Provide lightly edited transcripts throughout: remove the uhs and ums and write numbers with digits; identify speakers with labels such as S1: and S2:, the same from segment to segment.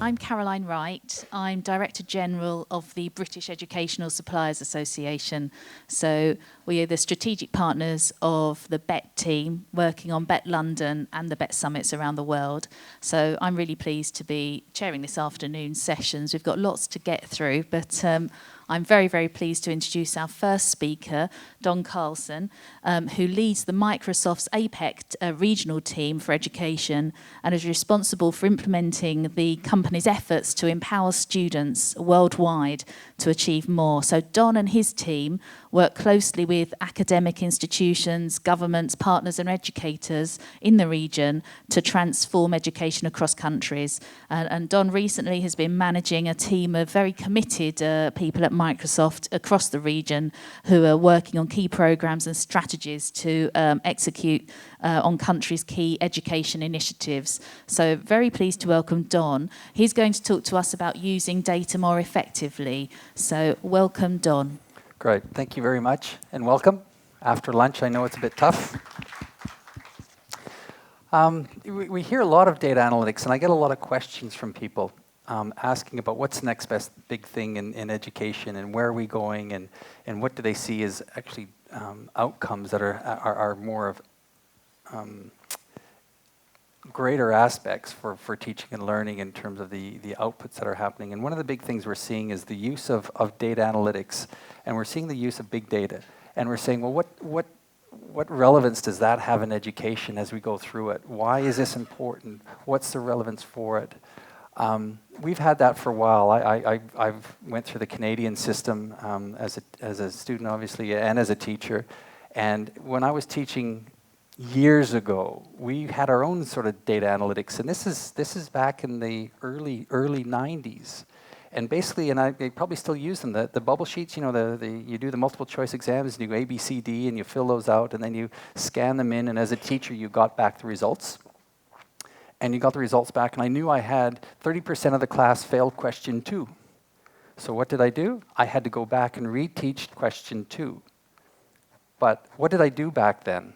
S1: I'm Caroline Wright. I'm Director General of the British Educational Suppliers Association. So we are the strategic partners of the Bett team, working on Bett London and the Bett Summits around the world. So I'm really pleased to be chairing this afternoon's sessions. We've got lots to get through, but I'm very, very pleased to introduce our first speaker, Don Carlson, who leads the Microsoft's APEC regional team for education and is responsible for implementing the company's efforts to empower students worldwide to achieve more. So Don and his team work closely with academic institutions, governments, partners and educators in the region to transform education across countries. And Don recently has been managing a team of very committed people at Microsoft across the region who are working on key programs and strategies to execute on countries' key education initiatives. So very pleased to welcome Don. He's going to talk to us about using data more effectively. So welcome, Don.
S2: Great, thank you very much, and welcome. After lunch, I know it's a bit tough. We hear a lot of data analytics, and I get a lot of questions from people asking about what's the next best big thing in education, and where are we going, and what do they see as actually outcomes that are more of greater aspects for teaching and learning in terms of the outputs that are happening. And one of the big things we're seeing is the use of data analytics, and we're seeing the use of big data. And we're saying, well, what relevance does that have in education as we go through it? Why is this important? What's the relevance for it? We've had that for a while. I've went through the Canadian system as a student, obviously, and as a teacher. And when I was teaching years ago, we had our own sort of data analytics, and this is back in the early 90s. And basically, and I probably still use them, the bubble sheets, you know, you do the multiple choice exams, and you do A, B, C, D, and you fill those out, and then you scan them in, and as a teacher, you got back the results. And you got the results back, and I knew I had 30% of the class failed question 2. So what did I do? I had to go back and reteach question 2. But what did I do back then?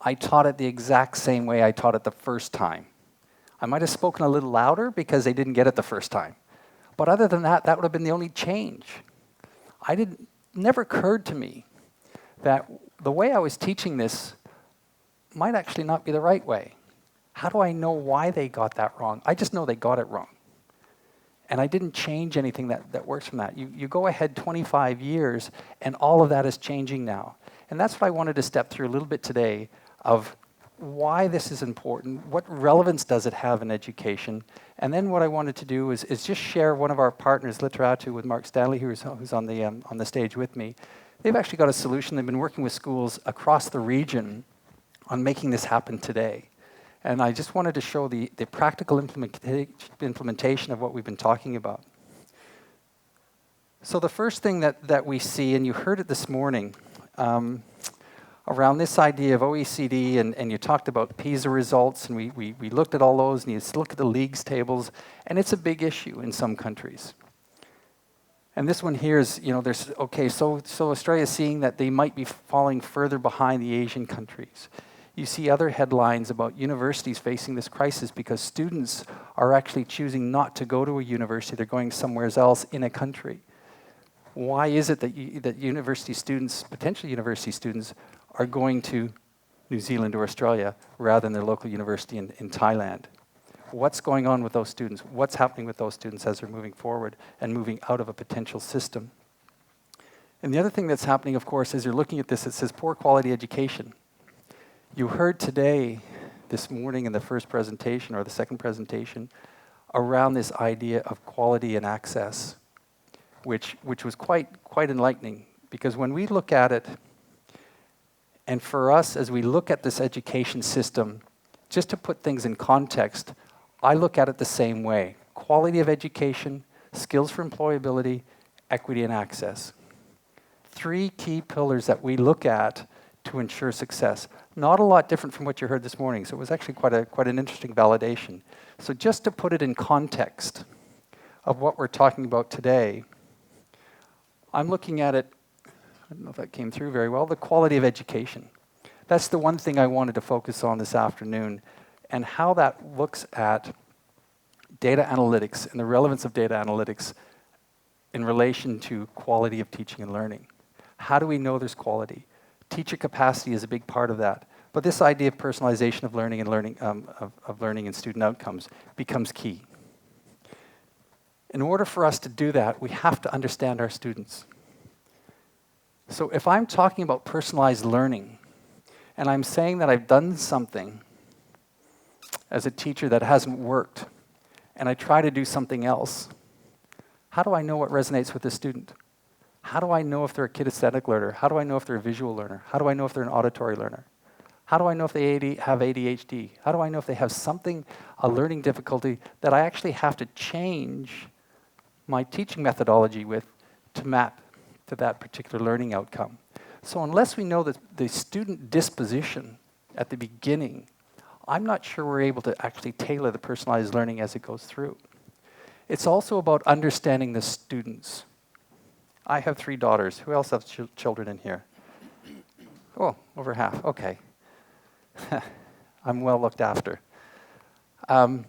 S2: I taught it the exact same way I taught it the first time. I might have spoken a little louder because they didn't get it the first time. But other than that, that would have been the only change. Never occurred to me that the way I was teaching this might actually not be the right way. How do I know why they got that wrong? I just know they got it wrong. And I didn't change anything that works from that. You go ahead 25 years, and all of that is changing now. And that's what I wanted to step through a little bit today, of why this is important, what relevance does it have in education, and then what I wanted to do is just share one of our partners, Literatu, with Mark Stanley, who's on the stage with me. They've actually got a solution. They've been working with schools across the region on making this happen today. And I just wanted to show the practical implementation of what we've been talking about. So the first thing that we see, and you heard it this morning, around this idea of OECD, and you talked about PISA results, and we looked at all those, and you look at the leagues tables, and it's a big issue in some countries. And this one here is, so Australia's seeing that they might be falling further behind the Asian countries. You see other headlines about universities facing this crisis because students are actually choosing not to go to a university. They're going somewhere else in a country. Why is it that university students, potential university students, are going to New Zealand or Australia rather than their local university in Thailand? What's going on with those students? What's happening with those students as they're moving forward and moving out of a potential system? And the other thing that's happening, of course, as you're looking at this, it says poor quality education. You heard today, this morning in the first presentation or the second presentation, around this idea of quality and access, which was quite enlightening, because when we look at it, and for us, as we look at this education system, just to put things in context, I look at it the same way. Quality of education, skills for employability, equity and access. 3 key pillars that we look at to ensure success. Not a lot different from what you heard this morning, so it was actually quite an interesting validation. So just to put it in context of what we're talking about today, I'm looking at it, I don't know if that came through very well, the quality of education. That's the one thing I wanted to focus on this afternoon, and how that looks at data analytics and the relevance of data analytics in relation to quality of teaching and learning. How do we know there's quality? Teacher capacity is a big part of that. But this idea of personalization of learning and learning and student outcomes becomes key. In order for us to do that, we have to understand our students. So if I'm talking about personalized learning, and I'm saying that I've done something as a teacher that hasn't worked, and I try to do something else, how do I know what resonates with the student? How do I know if they're a kinesthetic learner? How do I know if they're a visual learner? How do I know if they're an auditory learner? How do I know if they have ADHD? How do I know if they have something, a learning difficulty, that I actually have to change my teaching methodology with to map to that particular learning outcome? So unless we know the student disposition at the beginning, I'm not sure we're able to actually tailor the personalized learning as it goes through. It's also about understanding the students. I have 3 daughters. Who else has children in here? Oh, over half. Okay. I'm well looked after. But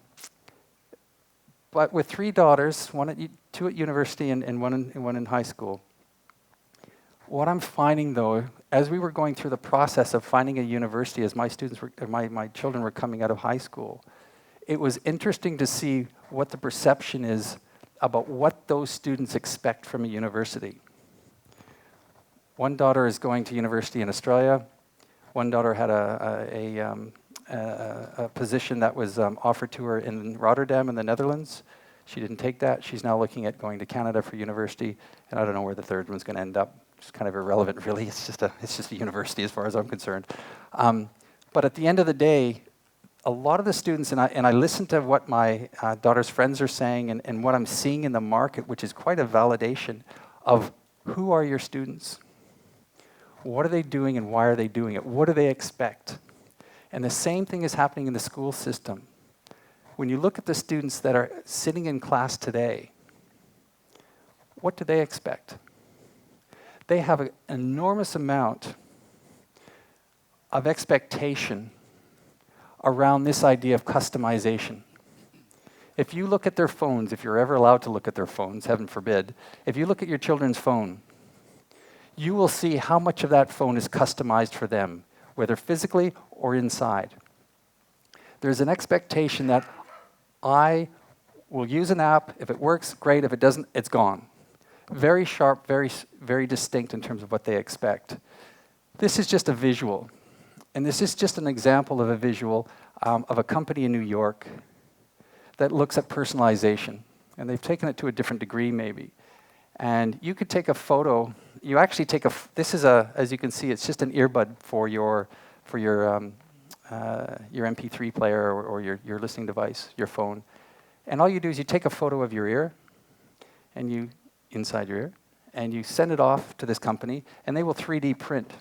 S2: with 3 daughters, 2 at university and one in high school, what I'm finding, though, as we were going through the process of finding a university, as my children were coming out of high school, it was interesting to see what the perception is about what those students expect from a university. One daughter is going to university in Australia. One daughter had a position that was offered to her in Rotterdam in the Netherlands. She didn't take that. She's now looking at going to Canada for university, and I don't know where the third one's going to end up. It's kind of irrelevant, really. It's just a university as far as I'm concerned. But at the end of the day, a lot of the students, and I listen to what my daughter's friends are saying and what I'm seeing in the market, which is quite a validation of who are your students? What are they doing and why are they doing it? What do they expect? And the same thing is happening in the school system. When you look at the students that are sitting in class today, what do they expect? They have an enormous amount of expectation around this idea of customization. If you look at their phones, if you're ever allowed to look at their phones, heaven forbid, if you look at your children's phone, you will see how much of that phone is customized for them, whether physically or inside. There's an expectation that I will use an app. If it works, great. If it doesn't, it's gone. Very sharp, very distinct in terms of what they expect. This is just a visual. And this is just an example of a visual of a company in New York that looks at personalization. And they've taken it to a different degree, maybe. And you could take a photo. You actually take this is as you can see, it's just an earbud for your MP3 player or your listening device, your phone. And all you do is you take a photo of your ear, and inside your ear, and you send it off to this company, and they will 3D print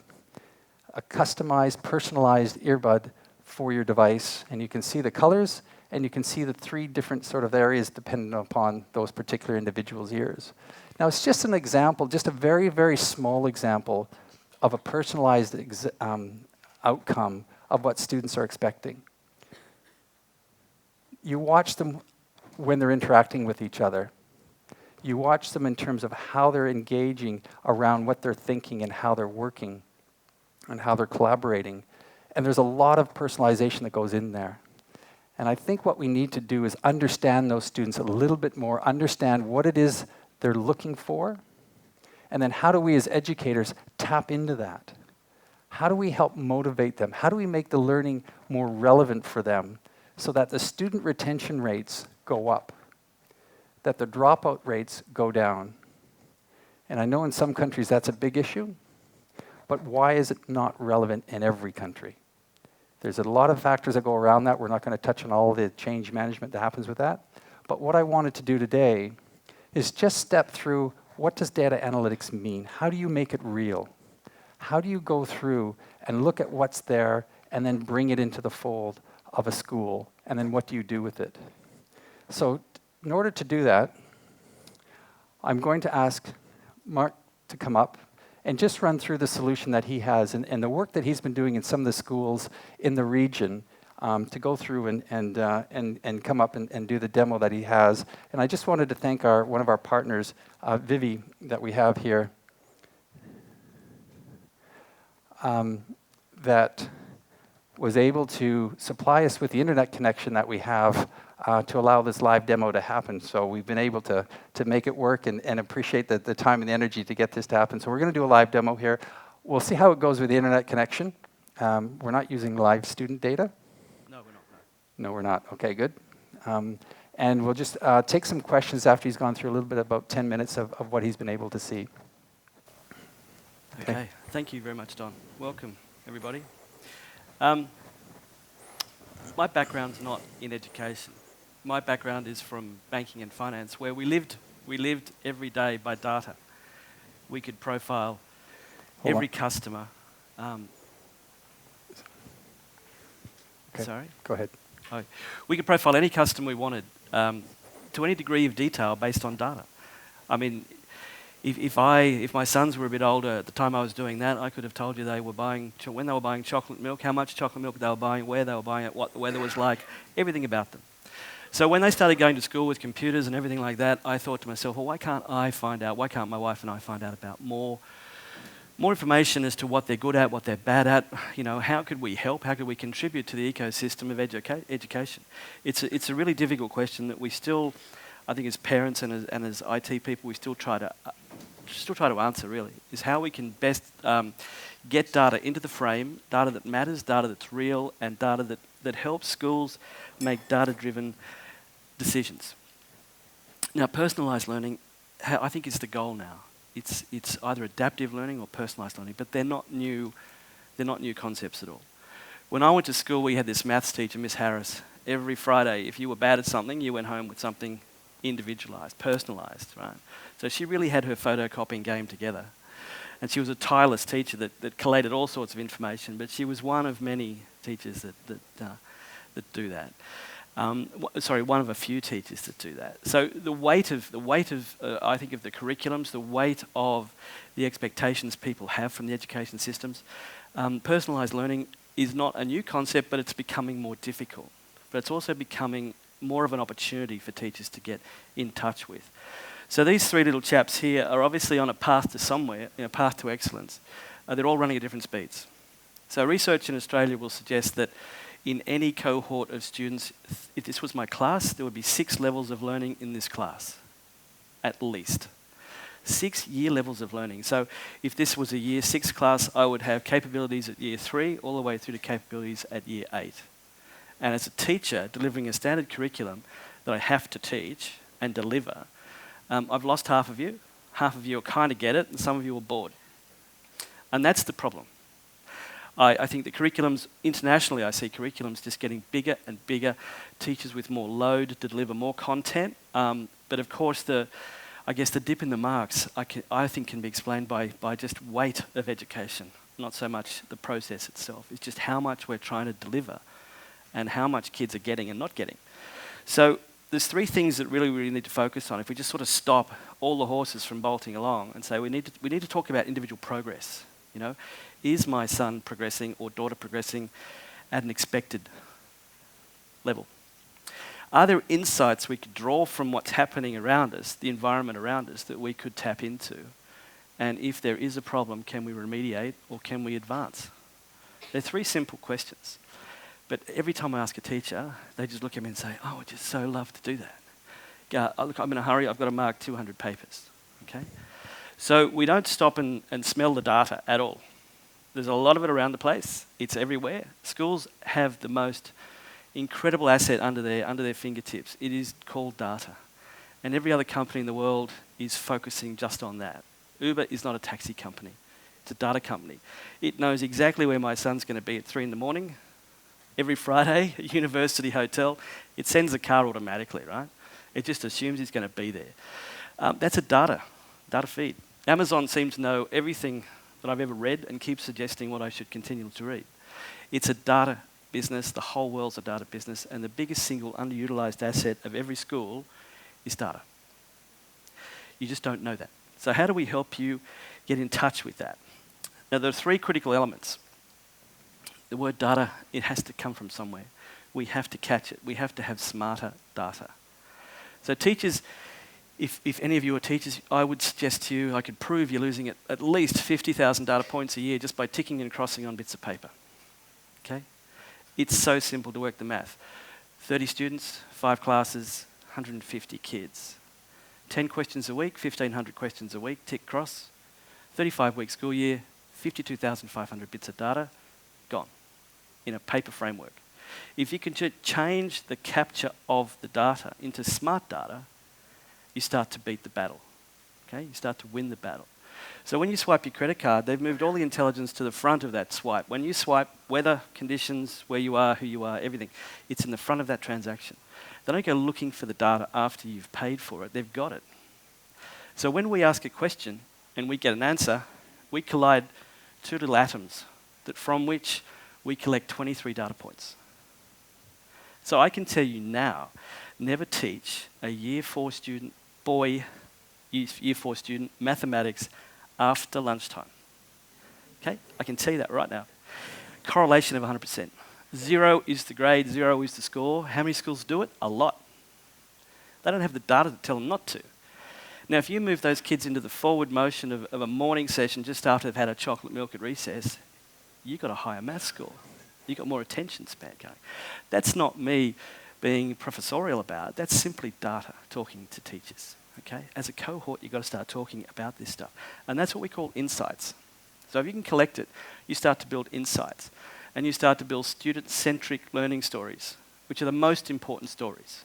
S2: a customized, personalized earbud for your device, and you can see the colors, and you can see the 3 different sort of areas depending upon those particular individuals' ears. Now, it's just an example, just a very, very small example of a personalized outcome of what students are expecting. You watch them when they're interacting with each other. You watch them in terms of how they're engaging around what they're thinking and how they're working and how they're collaborating. And there's a lot of personalization that goes in there. And I think what we need to do is understand those students a little bit more, understand what it is they're looking for, and then how do we as educators tap into that? How do we help motivate them? How do we make the learning more relevant for them so that the student retention rates go up, that the dropout rates go down? And I know in some countries that's a big issue, but why is it not relevant in every country? There's a lot of factors that go around that. We're not going to touch on all the change management that happens with that. But what I wanted to do today is just step through, what does data analytics mean? How do you make it real? How do you go through and look at what's there and then bring it into the fold of a school? And then what do you do with it? So in order to do that, I'm going to ask Mark to come up and just run through the solution that he has and the work that he's been doing in some of the schools in the region to go through and come up and do the demo that he has. And I just wanted to thank one of our partners, Vivi, that we have here, that was able to supply us with the internet connection that we have to allow this live demo to happen. So we've been able to make it work and appreciate the time and the energy to get this to happen. So we're going to do a live demo here. We'll see how it goes with the internet connection. We're not using live student data?
S3: No, we're not.
S2: No, we're not. Okay, good. And we'll just take some questions after he's gone through a little bit, about 10 minutes of what he's been able to see.
S3: Okay. Thank you very much, Don. Welcome, everybody. My background's not in education. My background is from banking and finance, where we lived every day by data. We could profile every customer.
S2: Okay.
S3: Sorry?
S2: Go ahead.
S3: Oh, we could profile any customer we wanted to any degree of detail based on data. I mean, if my sons were a bit older at the time I was doing that, I could have told you when they were buying chocolate milk, how much chocolate milk they were buying, where they were buying it, what the weather was like, everything about them. So when they started going to school with computers and everything like that, I thought to myself, well, why can't my wife and I find out about more information as to what they're good at, what they're bad at? You know, how could we help? How could we contribute to the ecosystem of education? It's a really difficult question that we still, I think as parents and as IT people, we still try to answer, really, is how we can best get data into the frame, data that matters, data that's real, and data that helps schools make data-driven decisions. Now, personalised learning, I think, is the goal now. It's either adaptive learning or personalised learning, but they're not new concepts at all. When I went to school, we had this maths teacher, Miss Harris. Every Friday, if you were bad at something, you went home with something individualised, personalised, right? So she really had her photocopying game together. And she was a tireless teacher that collated all sorts of information, but she was one of many teachers that do that. One of a few teachers that do that. So the weight of I think of the curriculums, the weight of the expectations people have from the education systems. Personalised learning is not a new concept, but it's becoming more difficult. But it's also becoming more of an opportunity for teachers to get in touch with. So these three little chaps here are obviously on a path to somewhere, a path to excellence. They're all running at different speeds. So research in Australia will suggest that in any cohort of students, if this was my class, there would be 6 levels of learning in this class, at least. 6 year levels of learning. So if this was a year 6 class, I would have capabilities at year 3 all the way through to capabilities at year 8. And as a teacher delivering a standard curriculum that I have to teach and deliver, I've lost half of you. Half of you will kind of get it, and some of you are bored. And that's the problem. I think the curriculums, internationally I see curriculums just getting bigger and bigger, teachers with more load to deliver more content. But of course the dip in the marks I think can be explained by just weight of education, not so much the process itself. It's just how much we're trying to deliver and how much kids are getting and not getting. So there's 3 things that really need to focus on. If we just sort of stop all the horses from bolting along and say we need to talk about individual progress. You know, is my son progressing or daughter progressing at an expected level? Are there insights we could draw from what's happening around us, the environment around us, that we could tap into? And if there is a problem, can we remediate or can we advance? They're 3 simple questions. But every time I ask a teacher, they just look at me and say, oh, I'd just so love to do that. Look, I'm in a hurry, I've got to mark 200 papers. Okay? So we don't stop and smell the data at all. There's a lot of it around the place. It's everywhere. Schools have the most incredible asset under their fingertips. It is called data. And every other company in the world is focusing just on that. Uber is not a taxi company. It's a data company. It knows exactly where my son's going to be at 3 a.m. Every Friday, at University Hotel. It sends the car automatically, right? It just assumes he's going to be there. That's a data feed. Amazon seems to know everything that I've ever read and keeps suggesting what I should continue to read. It's a data business. The whole world's a data business, and the biggest single underutilized asset of every school is data. You just don't know that. So how do we help you get in touch with that? Now, there are 3 critical elements. The word data, it has to come from somewhere. We have to catch it. We have to have smarter data. So teachers, if any of you are teachers, I would suggest to you, I could prove you're losing at least 50,000 data points a year just by ticking and crossing on bits of paper. Okay? It's so simple to work the math. 30 students, 5 classes, 150 kids. 10 questions a week, 1,500 questions a week, tick cross. 35-week school year, 52,500 bits of data, gone in a paper framework. If you can change the capture of the data into smart data, you start to beat the battle. Okay? You start to win the battle. So when you swipe your credit card, they've moved all the intelligence to the front of that swipe. When you swipe, weather, conditions, where you are, who you are, everything, it's in the front of that transaction. They don't go looking for the data after you've paid for it. They've got it. So when we ask a question and we get an answer, we collide 2 little atoms from which we collect 23 data points. So I can tell you now, never teach a year 4 student, year 4 student, mathematics after lunchtime. Okay? I can tell you that right now. Correlation of 100%. 0 is the grade, 0 is the score. How many schools do it? A lot. They don't have the data to tell them not to. Now, if you move those kids into the forward motion of a morning session just after they've had a chocolate milk at recess, you've got a higher maths score. You've got more attention span going. That's not me being professorial about it. That's simply data talking to teachers. Okay? As a cohort, you've got to start talking about this stuff. And that's what we call insights. So if you can collect it, you start to build insights. And you start to build student-centric learning stories, which are the most important stories.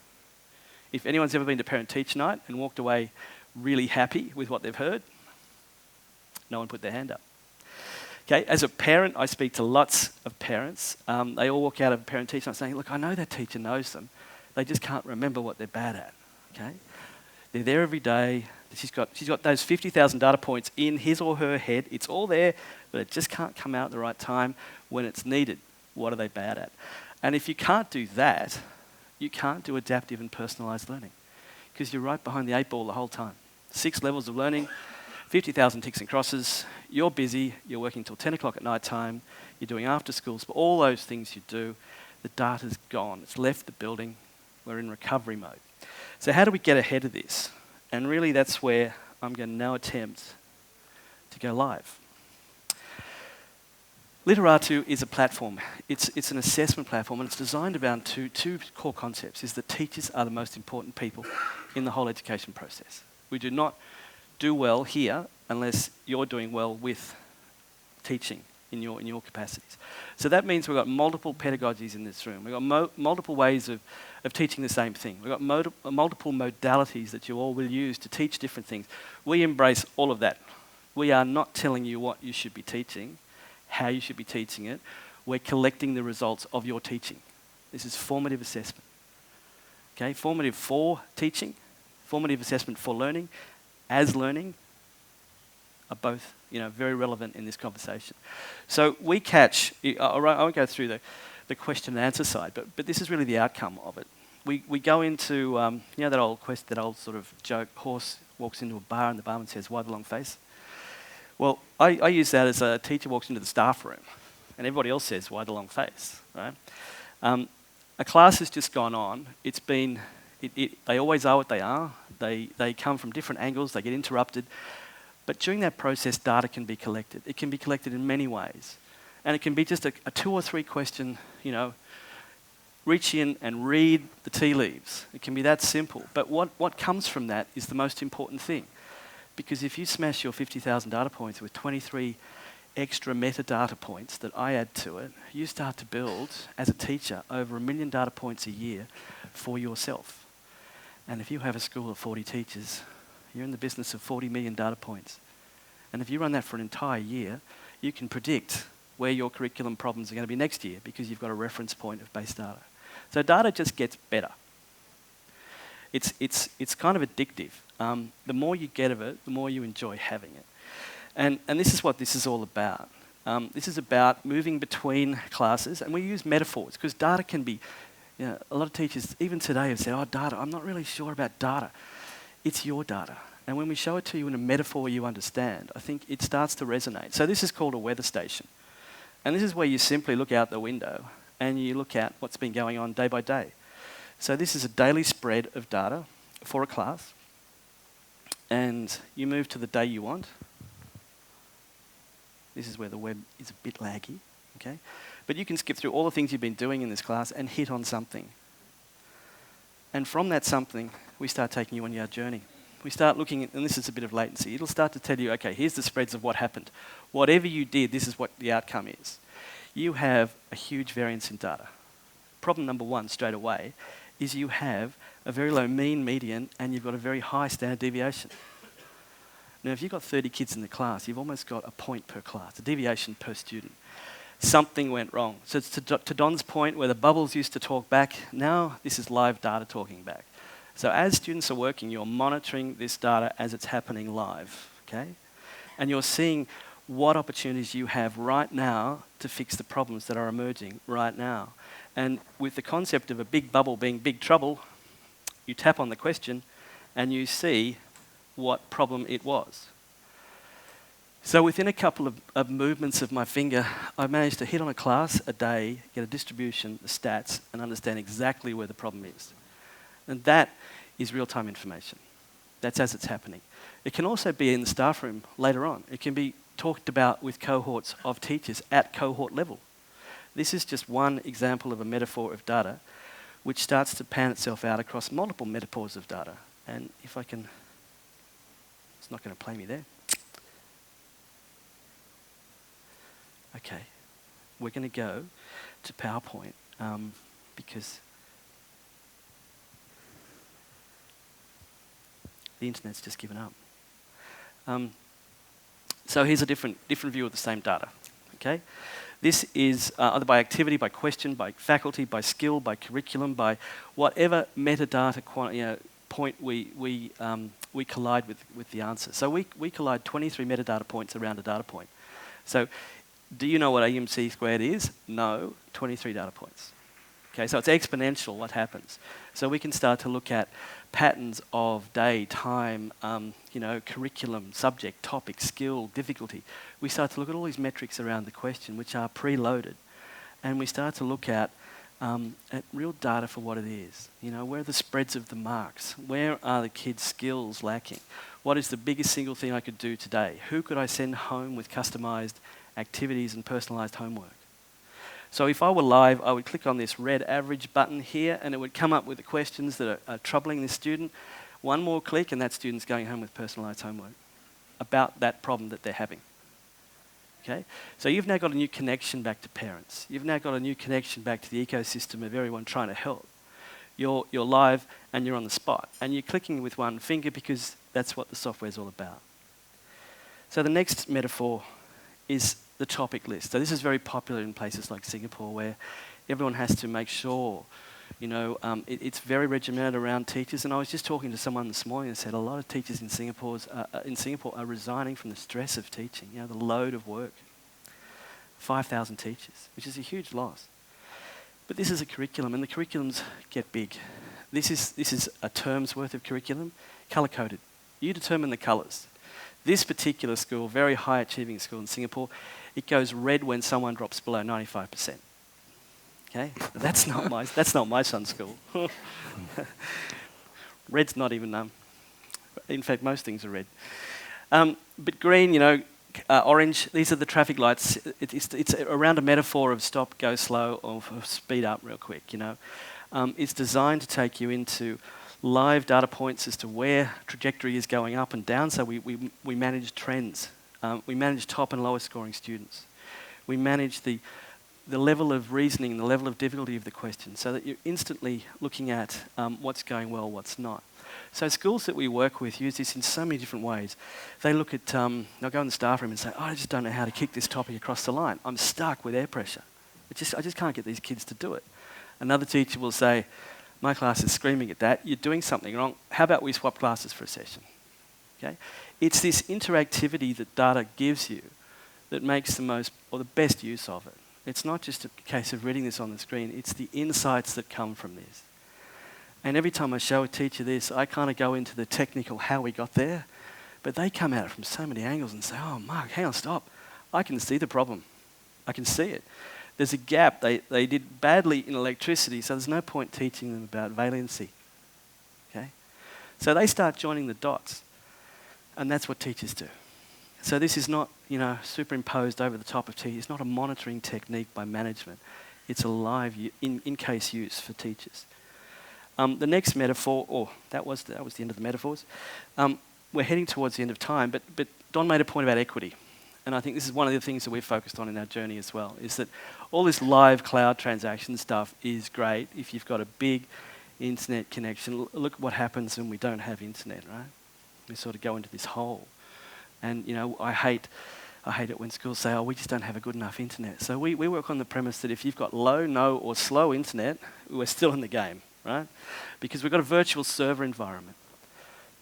S3: If anyone's ever been to parent-teacher night and walked away really happy with what they've heard, no one put their hand up. Okay, as a parent, I speak to lots of parents. They all walk out of parent-teacher night saying, look, I know that teacher knows them. They just can't remember what they're bad at. Okay? They're there every day. She's got those 50,000 data points in his or her head. It's all there, but it just can't come out at the right time when it's needed. What are they bad at? And if you can't do that, you can't do adaptive and personalised learning because you're right behind the 8 ball the whole time. 6 levels of learning, 50,000 ticks and crosses. You're busy. You're working till 10 o'clock at night time. You're doing after schools. But all those things you do, the data's gone. It's left the building. We're in recovery mode. So how do we get ahead of this? And really that's where I'm going to now attempt to go live. Literatu is a platform. It's an assessment platform, and it's designed around two core concepts, is that teachers are the most important people in the whole education process. We do not do well here unless you're doing well with teaching in your capacities. So that means we've got multiple pedagogies in this room. We've got multiple ways of teaching the same thing. We've got multiple modalities that you all will use to teach different things. We embrace all of that. We are not telling you what you should be teaching, how you should be teaching it. We're collecting the results of your teaching. This is formative assessment. Okay, formative for teaching, formative assessment for learning, as learning, are both very relevant in this conversation. So we catch, I won't go through the question and answer side, but this is really the outcome of it. We go into, that old sort of joke, horse walks into a bar and the barman says, why the long face? Well, I use that as a teacher walks into the staff room and everybody else says, why the long face, right? A class has just gone on. It's been, they always are what they are. They come from different angles, they get interrupted. But during that process, data can be collected. It can be collected in many ways. And it can be just a 2 or 3 question, reach in and read the tea leaves. It can be that simple. But what comes from that is the most important thing. Because if you smash your 50,000 data points with 23 extra metadata points that I add to it, you start to build, as a teacher, over 1 million data points a year for yourself. And if you have a school of 40 teachers, you're in the business of 40 million data points. And if you run that for an entire year, you can predict where your curriculum problems are going to be next year because you've got a reference point of base data. So data just gets better. It's kind of addictive. The more you get of it, the more you enjoy having it. And this is what this is all about. This is about moving between classes, and we use metaphors because data can be, a lot of teachers, even today, have said, oh, data, I'm not really sure about data. It's your data. And when we show it to you in a metaphor you understand, I think it starts to resonate. So this is called a weather station. And this is where you simply look out the window and you look at what's been going on day by day. So this is a daily spread of data for a class. And you move to the day you want. This is where the web is a bit laggy, okay? But you can skip through all the things you've been doing in this class and hit on something. And from that something, we start taking you on your journey. We start looking at, and this is a bit of latency, it'll start to tell you, okay, here's the spreads of what happened. Whatever you did, this is what the outcome is. You have a huge variance in data. Problem number one, straight away, is you have a very low mean median and you've got a very high standard deviation. Now, if you've got 30 kids in the class, you've almost got a point per class, a deviation per student. Something went wrong. So it's to Don's point, where the bubbles used to talk back, now this is live data talking back. So as students are working, you're monitoring this data as it's happening live, okay? And you're seeing what opportunities you have right now to fix the problems that are emerging right now. And with the concept of a big bubble being big trouble, you tap on the question and you see what problem it was. So within a couple of movements of my finger, I managed to hit on a class a day, get a distribution, the stats, and understand exactly where the problem is. And that is real-time information. That's as it's happening. It can also be in the staff room later on. It can be talked about with cohorts of teachers at cohort level. This is just one example of a metaphor of data which starts to pan itself out across multiple metaphors of data. And if I can, it's not going to play me there. Okay, we're going to go to PowerPoint because the internet's just given up. So here's a different view of the same data. Okay, this is either by activity, by question, by faculty, by skill, by curriculum, by whatever metadata point we collide with the answer. So we collide 23 metadata points around a data point. So do you know what AMC squared is? No, 23 data points. Okay, so it's exponential what happens. So we can start to look at patterns of day, time, curriculum, subject, topic, skill, difficulty. We start to look at all these metrics around the question which are preloaded. And we start to look at real data for what it is. You know, where are the spreads of the marks? Where are the kids' skills lacking? What is the biggest single thing I could do today? Who could I send home with customized activities and personalized homework? So if I were live, I would click on this red average button here and it would come up with the questions that are troubling this student. One more click and that student's going home with personalized homework about that problem that they're having. Okay? So you've now got a new connection back to parents. You've now got a new connection back to the ecosystem of everyone trying to help. You're live and you're on the spot. And you're clicking with one finger because that's what the software's all about. So the next metaphor is the topic list. So this is very popular in places like Singapore where everyone has to make sure, it's very regimented around teachers. And I was just talking to someone this morning and said a lot of teachers in Singapore are resigning from the stress of teaching, the load of work. 5,000 teachers, which is a huge loss. But this is a curriculum and the curriculums get big. This is a term's worth of curriculum, colour-coded. You determine the colours. This particular school, very high achieving school in Singapore, it goes red when someone drops below 95%. Okay, that's not my son's school. Red's not even in fact, most things are red. But green, orange. These are the traffic lights. It's around a metaphor of stop, go slow, or speed up real quick. It's designed to take you into live data points as to where trajectory is going up and down. So we manage trends. We manage top and lower scoring students. We manage the level of reasoning, the level of difficulty of the question, so that you're instantly looking at what's going well, what's not. So schools that we work with use this in so many different ways. They look at, they'll go in the staff room and say, I just don't know how to kick this topic across the line. I'm stuck with air pressure. I just can't get these kids to do it. Another teacher will say, my class is screaming at that. You're doing something wrong. How about we swap classes for a session? Okay? It's this interactivity that data gives you that makes the most or the best use of it. It's not just a case of reading this on the screen. It's the insights that come from this. And every time I show a teacher this, I kind of go into the technical how we got there, but they come at it from so many angles and say, oh, Mark, hang on, stop. I can see the problem. I can see it. There's a gap. They did badly in electricity, so there's no point teaching them about valency. Okay? So they start joining the dots, and that's what teachers do. So this is not, superimposed over the top of teachers. It's not a monitoring technique by management. It's a live in-case use for teachers. The next metaphor, that was the end of the metaphors. We're heading towards the end of time, but Don made a point about equity. And I think this is one of the things that we've focused on in our journey as well, is that all this live cloud transaction stuff is great if you've got a big internet connection. Look what happens when we don't have internet, right? We sort of go into this hole. And, I hate it when schools say, we just don't have a good enough internet. So we work on the premise that if you've got low, no, or slow internet, we're still in the game, right? Because we've got a virtual server environment.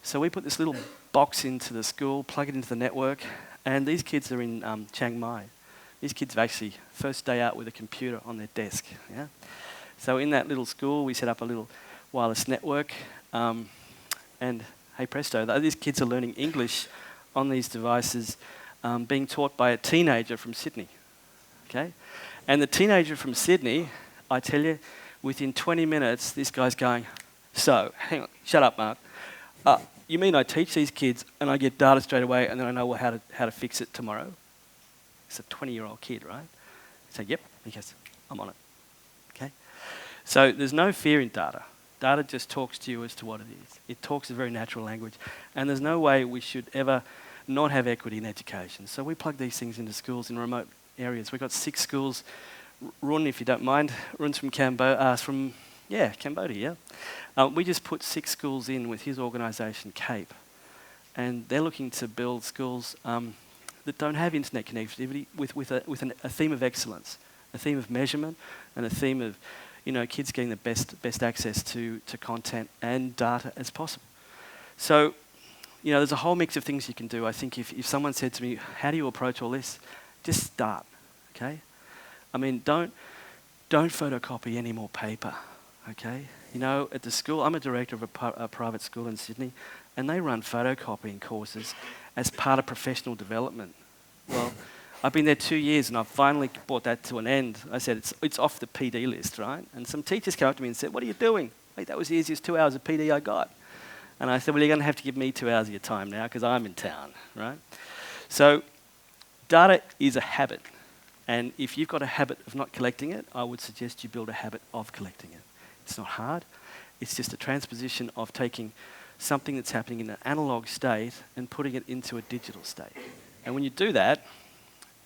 S3: So we put this little box into the school, plug it into the network, and these kids are in Chiang Mai. These kids have actually first day out with a computer on their desk. Yeah. So in that little school, we set up a little wireless network, and hey presto, these kids are learning English on these devices, being taught by a teenager from Sydney. Okay, and the teenager from Sydney, I tell you, within 20 minutes, this guy's going, so hang on, shut up, Mark. You mean I teach these kids and I get data straight away and then I know how to fix it tomorrow? It's a 20-year-old kid, right? So, yep. He goes, I'm on it. Okay? So there's no fear in data. Data just talks to you as to what it is. It talks a very natural language. And there's no way we should ever not have equity in education. So we plug these things into schools in remote areas. We've got 6 schools. Run, if you don't mind. Run's from Cambodia, yeah. We just put 6 schools in with his organisation, CAPE, and they're looking to build schools that don't have internet connectivity with a theme of excellence, a theme of measurement, and a theme of kids getting the best access to content and data as possible. So, there's a whole mix of things you can do. I think if someone said to me, how do you approach all this? Just start, okay? I mean, don't photocopy any more paper. Okay, at the school, I'm a director of a private school in Sydney, and they run photocopying courses as part of professional development. Well, I've been there 2 years, and I've finally brought that to an end. I said, it's off the PD list, right? And some teachers came up to me and said, what are you doing? Like, that was the easiest 2 hours of PD I got. And I said, well, you're going to have to give me 2 hours of your time now, because I'm in town, right? So data is a habit. And if you've got a habit of not collecting it, I would suggest you build a habit of collecting it. It's not hard. It's just a transposition of taking something that's happening in an analog state and putting it into a digital state. And when you do that,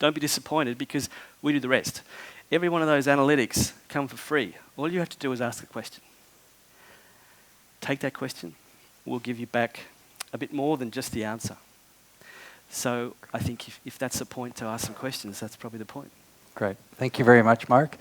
S3: don't be disappointed, because we do the rest. Every one of those analytics come for free. All you have to do is ask a question. Take that question. We'll give you back a bit more than just the answer. So I think if that's the point to ask some questions, that's probably the point.
S2: Great. Thank you very much, Mark.